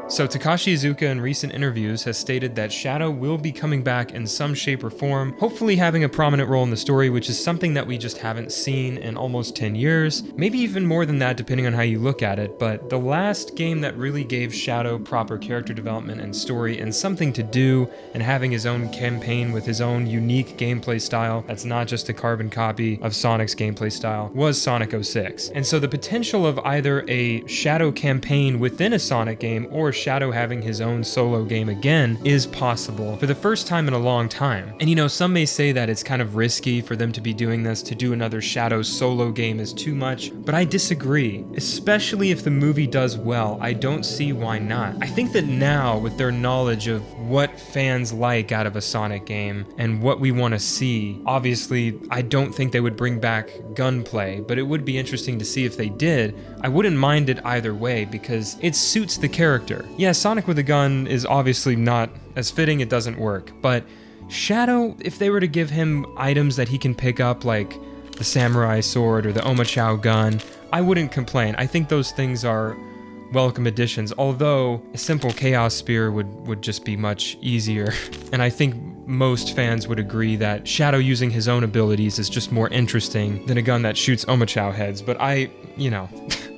So Takashi Iizuka in recent interviews has stated that Shadow will be coming back in some shape or form, hopefully having a prominent role in the story, which is something that we just haven't seen in almost 10 years, maybe even more than that depending on how you look at it. But the last game that really gave Shadow proper character development and story and something to do, and having his own campaign with his own unique gameplay style that's not just a carbon copy of Sonic's gameplay style, was Sonic 06. And so the potential of either a Shadow campaign within a Sonic game or Shadow having his own solo game again is possible for the first time in a long time. And you know, some may say that it's kind of risky for them to be doing this, to do another Shadow solo game is too much, but I disagree. Especially if the movie does well, I don't see why not. I think that now, with their knowledge of what fans like out of a Sonic game and what we want to see, obviously I don't think they would bring back gunplay, but it would be interesting to see if they did. I wouldn't mind it either way because it suits the character. Yeah, Sonic with a gun is obviously not as fitting, it doesn't work, but Shadow, if they were to give him items that he can pick up like the samurai sword or the Omochao gun, I wouldn't complain. I think those things are welcome additions, although a simple Chaos Spear would just be much easier. And I think most fans would agree that Shadow using his own abilities is just more interesting than a gun that shoots Omochao heads, but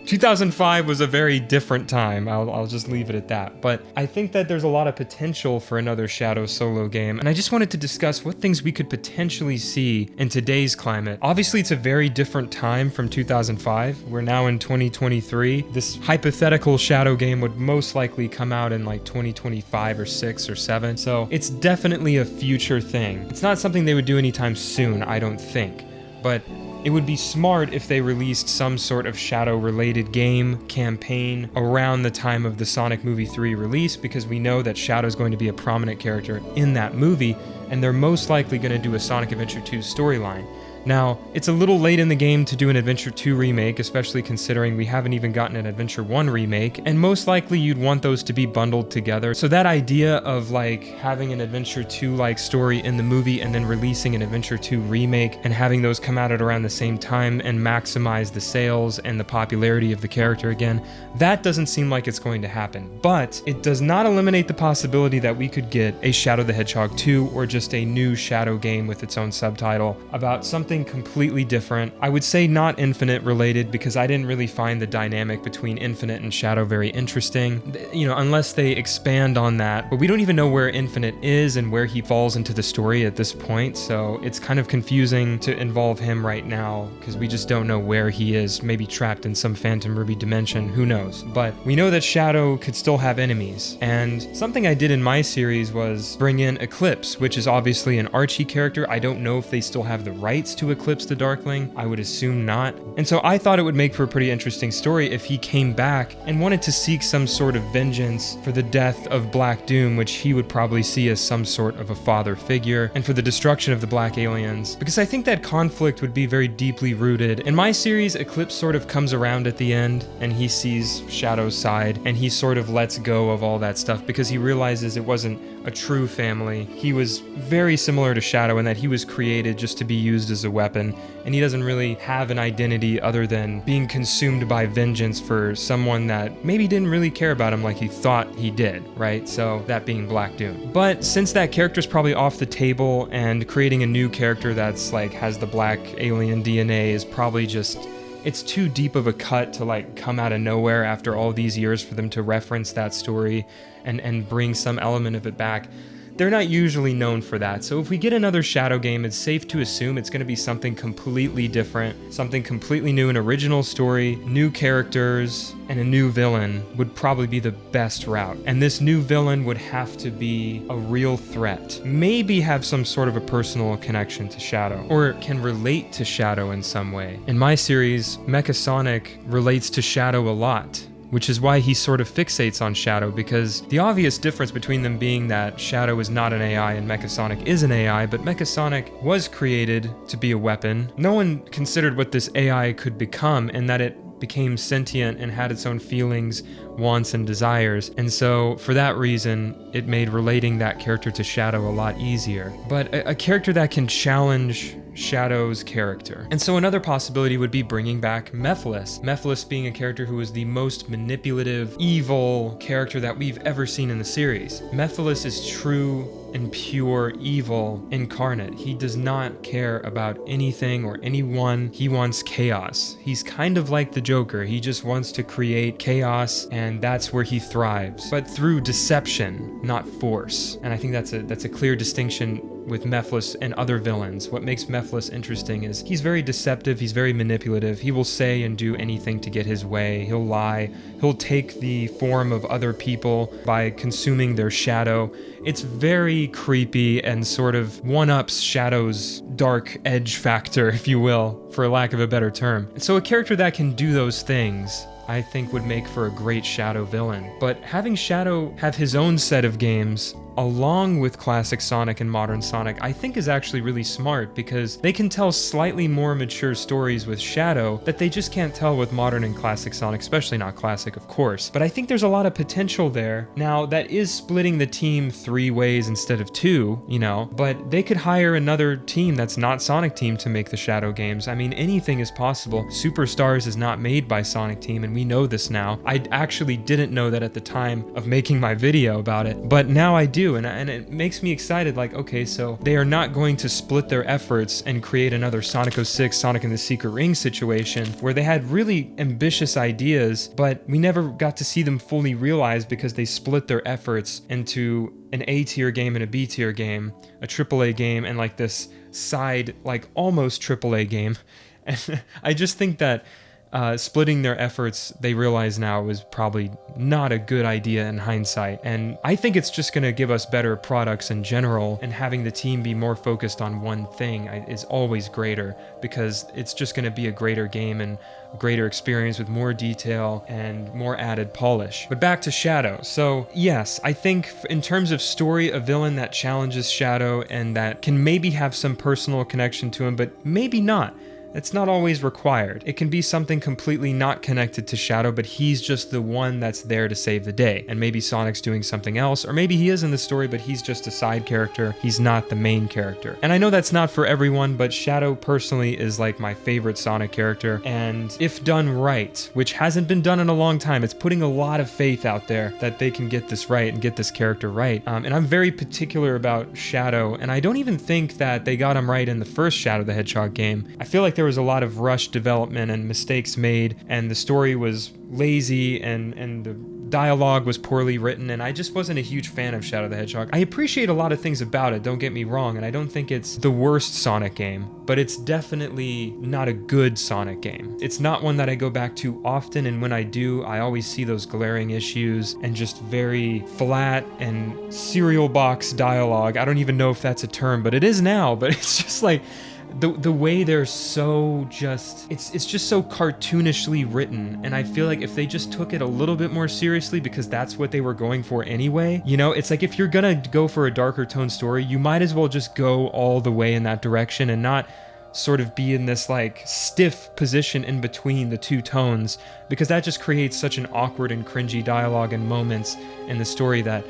2005 was a very different time, I'll just leave it at that. But I think that there's a lot of potential for another Shadow solo game, and I just wanted to discuss what things we could potentially see in today's climate. Obviously, it's a very different time from 2005. We're now in 2023. This hypothetical Shadow game would most likely come out in like 2025 or 6 or 7, so it's definitely a future thing. It's not something they would do anytime soon, I don't think, but it would be smart if they released some sort of Shadow-related game, campaign, around the time of the Sonic Movie 3 release, because we know that Shadow's going to be a prominent character in that movie, and they're most likely going to do a Sonic Adventure 2 storyline. Now, it's a little late in the game to do an Adventure 2 remake, especially considering we haven't even gotten an Adventure 1 remake, and most likely you'd want those to be bundled together. So that idea of like having an Adventure 2 like story in the movie and then releasing an Adventure 2 remake and having those come out at around the same time and maximize the sales and the popularity of the character again, that doesn't seem like it's going to happen. But it does not eliminate the possibility that we could get a Shadow the Hedgehog 2 or just a new Shadow game with its own subtitle about something completely different. I would say not Infinite related because I didn't really find the dynamic between Infinite and Shadow very interesting, unless they expand on that. But we don't even know where Infinite is and where he falls into the story at this point, so it's kind of confusing to involve him right now because we just don't know where he is, maybe trapped in some Phantom Ruby dimension, who knows. But we know that Shadow could still have enemies, and something I did in my series was bring in Eclipse, which is obviously an Archie character. I don't know if they still have the rights to eclipse the Darkling. I would assume not. And so I thought it would make for a pretty interesting story if he came back and wanted to seek some sort of vengeance for the death of Black Doom, which he would probably see as some sort of a father figure, and for the destruction of the Black Aliens, because I think that conflict would be very deeply rooted. In my series, Eclipse sort of comes around at the end, and he sees Shadow's side, and he sort of lets go of all that stuff because he realizes it wasn't a true family. He was very similar to Shadow in that he was created just to be used as a weapon, and he doesn't really have an identity other than being consumed by vengeance for someone that maybe didn't really care about him like he thought he did, right? So that being Black Doom. But since that character's probably off the table, and creating a new character that's like has the Black Alien DNA is probably just, it's too deep of a cut to like come out of nowhere after all these years for them to reference that story and bring some element of it back. They're not usually known for that, so if we get another Shadow game, it's safe to assume it's going to be something completely different, something completely new, an original story, new characters, and a new villain would probably be the best route. And this new villain would have to be a real threat, maybe have some sort of a personal connection to Shadow, or can relate to Shadow in some way. In my series, Mecha Sonic relates to Shadow a lot, which is why he sort of fixates on Shadow, because the obvious difference between them being that Shadow is not an AI and Mecha Sonic is an AI, but Mecha Sonic was created to be a weapon. No one considered what this AI could become, and that it became sentient and had its own feelings, wants, and desires. And so for that reason, it made relating that character to Shadow a lot easier. But a character that can challenge Shadow's character. And so another possibility would be bringing back Mephiles. Mephiles being a character who is the most manipulative, evil character that we've ever seen in the series. Mephiles is true and pure evil incarnate. He does not care about anything or anyone. He wants chaos. He's kind of like the Joker. He just wants to create chaos, and that's where he thrives. But through deception, not force. And I think that's a clear distinction with Mephiles and other villains. What makes Mephiles interesting is he's very deceptive, he's very manipulative. He will say and do anything to get his way. He'll lie. He'll take the form of other people by consuming their shadow. It's very creepy and sort of one-ups Shadow's dark edge factor, if you will, for lack of a better term. And so a character that can do those things, I think, would make for a great Shadow villain. But having Shadow have his own set of games along with classic Sonic and modern Sonic, I think is actually really smart, because they can tell slightly more mature stories with Shadow that they just can't tell with modern and classic Sonic, especially not classic, of course. But I think there's a lot of potential there. Now, that is splitting the team 3 ways instead of 2, you know, but they could hire another team that's not Sonic Team to make the Shadow games. I mean, anything is possible. Superstars is not made by Sonic Team, and we know this now. I actually didn't know that at the time of making my video about it, but now I do. And it makes me excited, like, okay, so they are not going to split their efforts and create another Sonic 06, Sonic and the Secret Ring situation, where they had really ambitious ideas, but we never got to see them fully realized because they split their efforts into an A tier game and a B tier game, a AAA game, and like this side, like almost AAA game. And I just think that splitting their efforts, they realize now, is probably not a good idea in hindsight. And I think it's just going to give us better products in general, and having the team be more focused on one thing is always greater, because it's just going to be a greater game and a greater experience with more detail and more added polish. But back to Shadow. So yes, I think in terms of story, a villain that challenges Shadow and that can maybe have some personal connection to him, but maybe not. It's not always required. It can be something completely not connected to Shadow, but he's just the one that's there to save the day. And maybe Sonic's doing something else, or maybe he is in the story, but he's just a side character. He's not the main character. And I know that's not for everyone, but Shadow personally is like my favorite Sonic character. And if done right, which hasn't been done in a long time, it's putting a lot of faith out there that they can get this right and get this character right. And I'm very particular about Shadow, and I don't even think that they got him right in the first Shadow the Hedgehog game. I feel like there was a lot of rushed development and mistakes made, and the story was lazy, and the dialogue was poorly written, and I just wasn't a huge fan of Shadow the Hedgehog. I appreciate a lot of things about it, don't get me wrong, and I don't think it's the worst Sonic game, but it's definitely not a good Sonic game. It's not one that I go back to often, and when I do, I always see those glaring issues and just very flat and cereal box dialogue. I don't even know if that's a term, but it is now, but it's just like the way they're so just, it's just so cartoonishly written, and I feel like if they just took it a little bit more seriously, because that's what they were going for anyway, you know, it's like if you're gonna go for a darker tone story, you might as well just go all the way in that direction and not sort of be in this like stiff position in between the two tones, because that just creates such an awkward and cringy dialogue and moments in the story that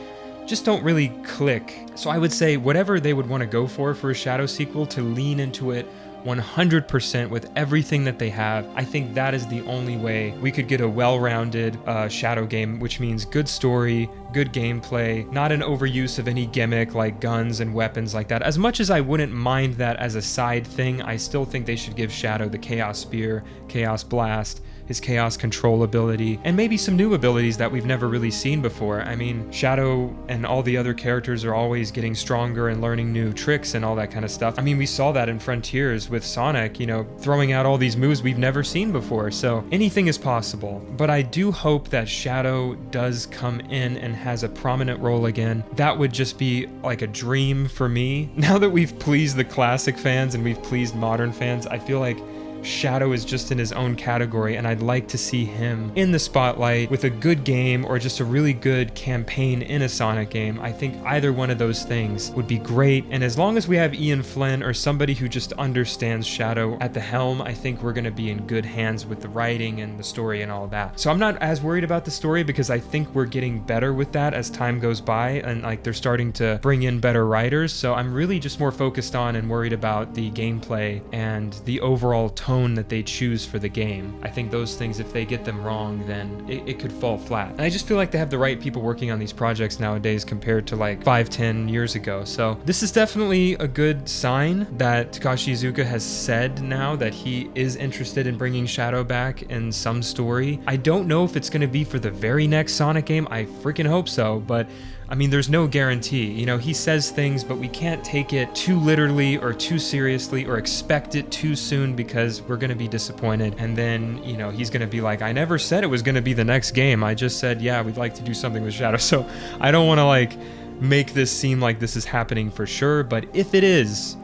just don't really click. So I would say whatever they would want to go for a Shadow sequel, to lean into it 100% with everything that they have. I think that is the only way we could get a well-rounded Shadow game, which means good story, good gameplay, not an overuse of any gimmick like guns and weapons like that. As much as I wouldn't mind that as a side thing, I still think they should give Shadow the Chaos Spear, Chaos Blast, his Chaos Control ability, and maybe some new abilities that we've never really seen before. I mean, Shadow and all the other characters are always getting stronger and learning new tricks and all that kind of stuff. I mean, we saw that in Frontiers with Sonic, you know, throwing out all these moves we've never seen before, so anything is possible. But I do hope that Shadow does come in and has a prominent role again. That would just be like a dream for me. Now that we've pleased the classic fans and we've pleased modern fans, I feel like Shadow is just in his own category, and I'd like to see him in the spotlight with a good game or just a really good campaign in a Sonic game. I think either one of those things would be great, and as long as we have Ian Flynn or somebody who just understands Shadow at the helm, I think we're going to be in good hands with the writing and the story and all that. So I'm not as worried about the story because I think we're getting better with that as time goes by, and like they're starting to bring in better writers. So I'm really just more focused on and worried about the gameplay and the overall tone that they choose for the game. I think those things, if they get them wrong, then it could fall flat. And I just feel like they have the right people working on these projects nowadays compared to like 5-10 years ago. So this is definitely a good sign that Takashi Iizuka has said now that he is interested in bringing Shadow back in some story. I don't know if it's going to be for the very next Sonic game. I freaking hope so, but I mean, there's no guarantee. You know, he says things, but we can't take it too literally or too seriously or expect it too soon because we're going to be disappointed. And then, you know, he's going to be like, I never said it was going to be the next game. I just said, yeah, we'd like to do something with Shadow. So I don't want to like make this seem like this is happening for sure. But if it is,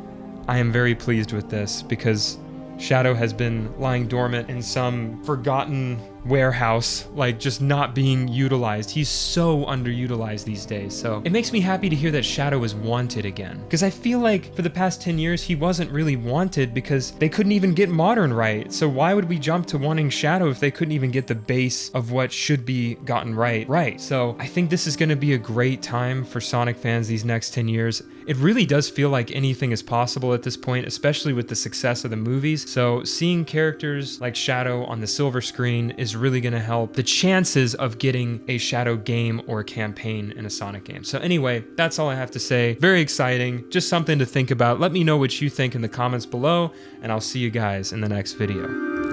I am very pleased with this because Shadow has been lying dormant in some forgotten warehouse, like just not being utilized. He's so underutilized these days. So it makes me happy to hear that Shadow is wanted again. Because I feel like for the past 10 years, he wasn't really wanted because they couldn't even get Modern right. So why would we jump to wanting Shadow if they couldn't even get the base of what should be gotten right? So I think this is going to be a great time for Sonic fans these next 10 years. It really does feel like anything is possible at this point, especially with the success of the movies. So seeing characters like Shadow on the silver screen is really going to help the chances of getting a Shadow game or campaign in a Sonic game. So anyway, that's all I have to say. Very exciting, just something to think about. Let me know what you think in the comments below, and I'll see you guys in the next video.